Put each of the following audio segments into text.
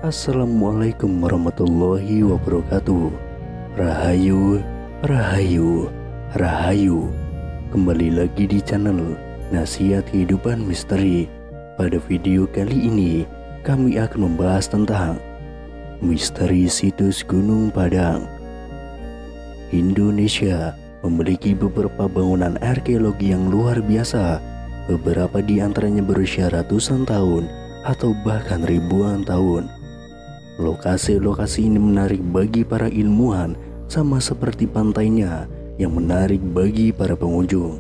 Assalamualaikum warahmatullahi wabarakatuh. Rahayu, Rahayu, Rahayu. Kembali lagi di channel Nasihat Kehidupan Misteri. Pada video kali ini kami akan membahas tentang misteri situs Gunung Padang. Indonesia memiliki beberapa bangunan arkeologi yang luar biasa. Beberapa di antaranya berusia ratusan tahun atau bahkan ribuan tahun. Lokasi-lokasi ini menarik bagi para ilmuwan, sama seperti pantainya yang menarik bagi para pengunjung.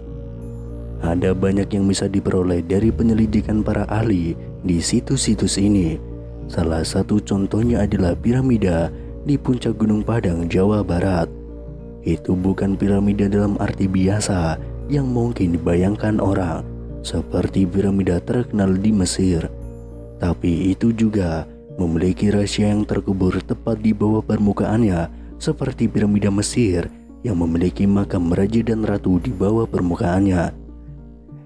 Ada banyak yang bisa diperoleh dari penyelidikan para ahli di situs-situs ini. Salah satu contohnya adalah piramida di puncak Gunung Padang, Jawa Barat. Itu bukan piramida dalam arti biasa yang mungkin dibayangkan orang, seperti piramida terkenal di Mesir. Tapi itu juga memiliki rahasia yang terkubur tepat di bawah permukaannya, seperti piramida Mesir yang memiliki makam raja dan ratu di bawah permukaannya.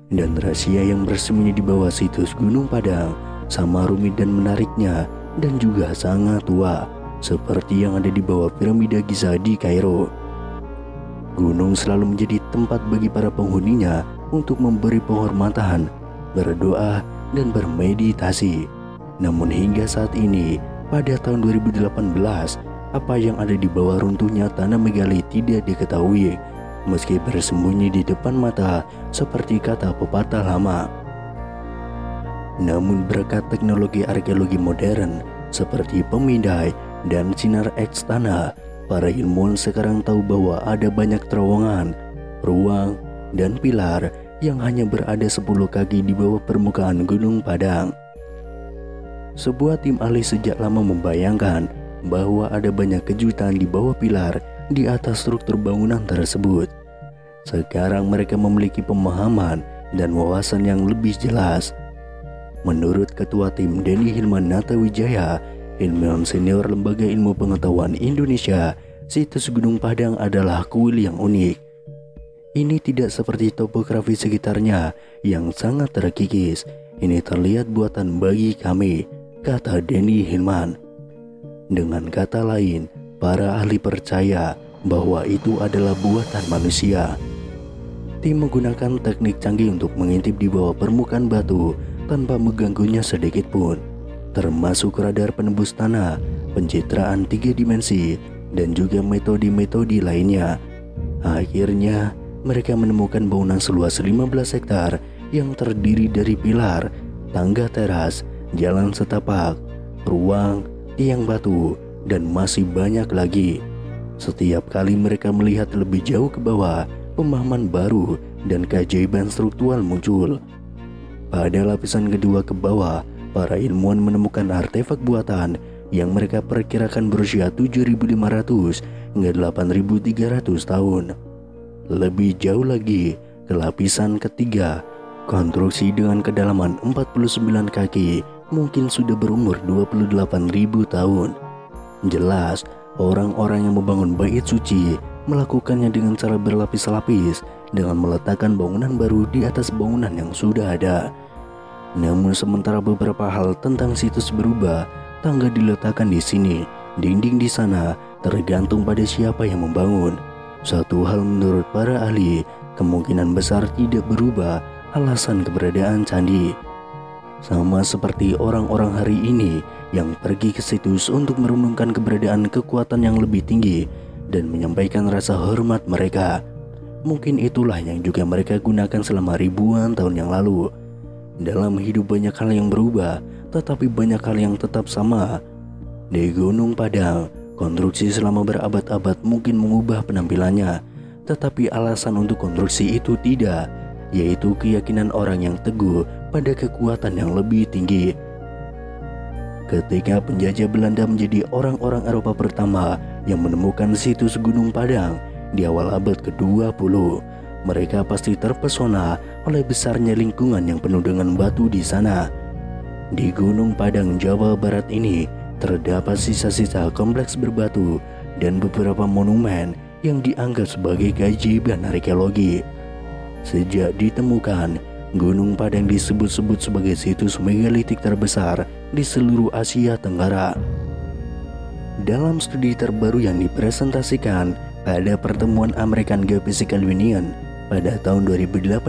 Dan rahasia yang bersembunyi di bawah situs Gunung Padang sama rumit dan menariknya, dan juga sangat tua, seperti yang ada di bawah piramida Giza di Kairo. Gunung selalu menjadi tempat bagi para penghuninya untuk memberi penghormatan, berdoa, dan bermeditasi. Namun hingga saat ini, pada tahun 2018, apa yang ada di bawah runtuhnya tanah megali tidak diketahui, meski bersembunyi di depan mata seperti kata pepatah lama. Namun berkat teknologi arkeologi modern seperti pemindai dan sinar X tanah, para ilmuwan sekarang tahu bahwa ada banyak terowongan, ruang, dan pilar yang hanya berada 10 kaki di bawah permukaan Gunung Padang. Sebuah tim ahli sejak lama membayangkan bahwa ada banyak kejutan di bawah pilar di atas struktur bangunan tersebut. Sekarang mereka memiliki pemahaman dan wawasan yang lebih jelas. Menurut Ketua Tim Denny Hilman Natawijaya, ilmuwan senior Lembaga Ilmu Pengetahuan Indonesia, situs Gunung Padang adalah kuil yang unik. Ini tidak seperti topografi sekitarnya yang sangat terkikis. Ini terlihat buatan bagi kami, kata Denny Hilman. Dengan kata lain, para ahli percaya bahwa itu adalah buatan manusia. Tim menggunakan teknik canggih untuk mengintip di bawah permukaan batu tanpa mengganggunya sedikit pun, termasuk radar penembus tanah, pencitraan 3 dimensi, dan juga metode-metode lainnya. Akhirnya, mereka menemukan bangunan seluas 15 hektar yang terdiri dari pilar, tangga teras, jalan setapak, ruang, tiang batu, dan masih banyak lagi. Setiap kali mereka melihat lebih jauh ke bawah, pemahaman baru dan keajaiban struktural muncul. Pada lapisan kedua ke bawah, para ilmuwan menemukan artefak buatan yang mereka perkirakan berusia 7.500 hingga 8.300 tahun. Lebih jauh lagi, ke lapisan ketiga, konstruksi dengan kedalaman 49 kaki mungkin sudah berumur 28.000 tahun. Jelas, orang-orang yang membangun bait suci melakukannya dengan cara berlapis-lapis dengan meletakkan bangunan baru di atas bangunan yang sudah ada. Namun sementara beberapa hal tentang situs berubah, tangga diletakkan di sini, dinding di sana, tergantung pada siapa yang membangun. Satu hal menurut para ahli, kemungkinan besar tidak berubah, alasan keberadaan candi. Sama seperti orang-orang hari ini yang pergi ke situs untuk merenungkan keberadaan kekuatan yang lebih tinggi dan menyampaikan rasa hormat mereka. Mungkin itulah yang juga mereka gunakan selama ribuan tahun yang lalu. Dalam hidup banyak hal yang berubah, tetapi banyak hal yang tetap sama. Di Gunung Padang, konstruksi selama berabad-abad mungkin mengubah penampilannya, tetapi alasan untuk konstruksi itu tidak, yaitu keyakinan orang yang teguh pada kekuatan yang lebih tinggi. Ketika penjajah Belanda menjadi orang-orang Eropa pertama yang menemukan situs Gunung Padang di awal abad ke-20, mereka pasti terpesona oleh besarnya lingkungan yang penuh dengan batu di sana. Di Gunung Padang, Jawa Barat ini terdapat sisa-sisa kompleks berbatu dan beberapa monumen yang dianggap sebagai keajaiban arkeologi. Sejak ditemukan, Gunung Padang disebut-sebut sebagai situs megalitik terbesar di seluruh Asia Tenggara. Dalam studi terbaru yang dipresentasikan pada pertemuan American Geophysical Union pada tahun 2018,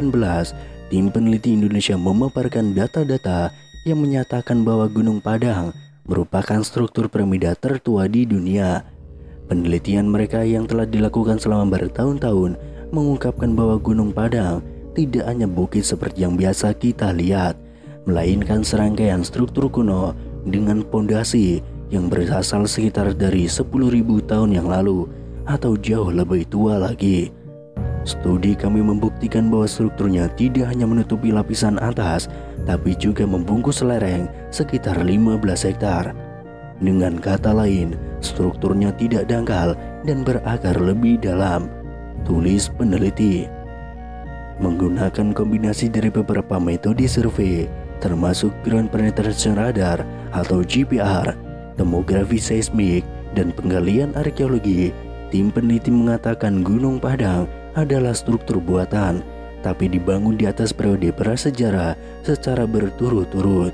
tim peneliti Indonesia memaparkan data-data yang menyatakan bahwa Gunung Padang merupakan struktur piramida tertua di dunia. Penelitian mereka yang telah dilakukan selama bertahun-tahun mengungkapkan bahwa Gunung Padang tidak hanya bukit seperti yang biasa kita lihat, melainkan serangkaian struktur kuno dengan pondasi yang berasal sekitar dari 10.000 tahun yang lalu atau jauh lebih tua lagi. Studi kami membuktikan bahwa strukturnya tidak hanya menutupi lapisan atas, tapi juga membungkus lereng sekitar 15 hektar. Dengan kata lain, strukturnya tidak dangkal dan berakar lebih dalam, tulis peneliti. Menggunakan kombinasi dari beberapa metode survei, termasuk Ground Penetration Radar atau GPR, tomografi seismik, dan penggalian arkeologi, tim peneliti mengatakan Gunung Padang adalah struktur buatan, tapi dibangun di atas periode prasejarah secara berturut-turut.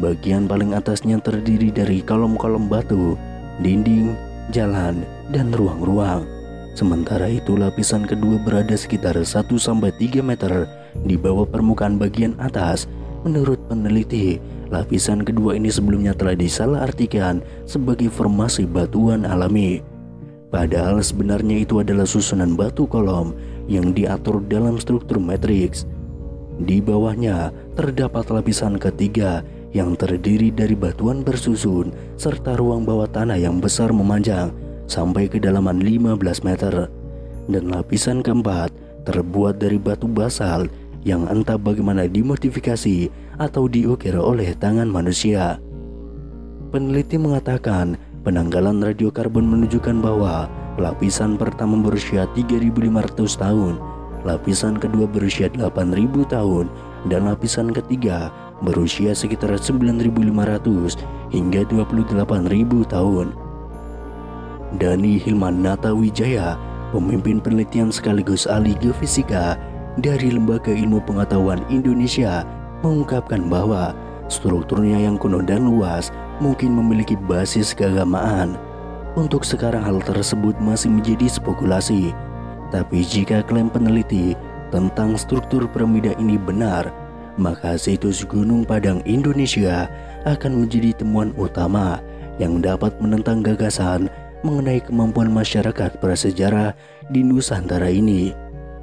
Bagian paling atasnya terdiri dari kolom-kolom batu, dinding, jalan, dan ruang-ruang. Sementara itu lapisan kedua berada sekitar 1-3 meter di bawah permukaan bagian atas. Menurut peneliti, lapisan kedua ini sebelumnya telah disalahartikan sebagai formasi batuan alami. Padahal sebenarnya itu adalah susunan batu kolom yang diatur dalam struktur matriks. Di bawahnya terdapat lapisan ketiga yang terdiri dari batuan bersusun serta ruang bawah tanah yang besar memanjang sampai kedalaman 15 meter. Dan lapisan keempat terbuat dari batu basal yang entah bagaimana dimodifikasi atau diukir oleh tangan manusia. Peneliti mengatakan penanggalan radiokarbon menunjukkan bahwa lapisan pertama berusia 3.500 tahun, lapisan kedua berusia 8.000 tahun, dan lapisan ketiga berusia sekitar 9.500 hingga 28.000 tahun. Dani Hilman Natawijaya, pemimpin penelitian sekaligus ahli geofisika dari Lembaga Ilmu Pengetahuan Indonesia, mengungkapkan bahwa strukturnya yang kuno dan luas mungkin memiliki basis keagamaan. Untuk sekarang hal tersebut masih menjadi spekulasi, tapi jika klaim peneliti tentang struktur piramida ini benar, maka situs Gunung Padang Indonesia akan menjadi temuan utama yang dapat menentang gagasan mengenai kemampuan masyarakat prasejarah di Nusantara ini.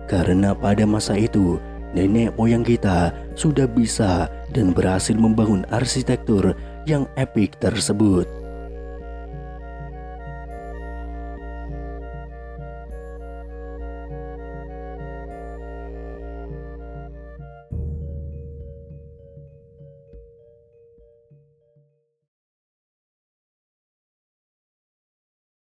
Karena pada masa itu, nenek moyang kita sudah bisa dan berhasil membangun arsitektur yang epik tersebut.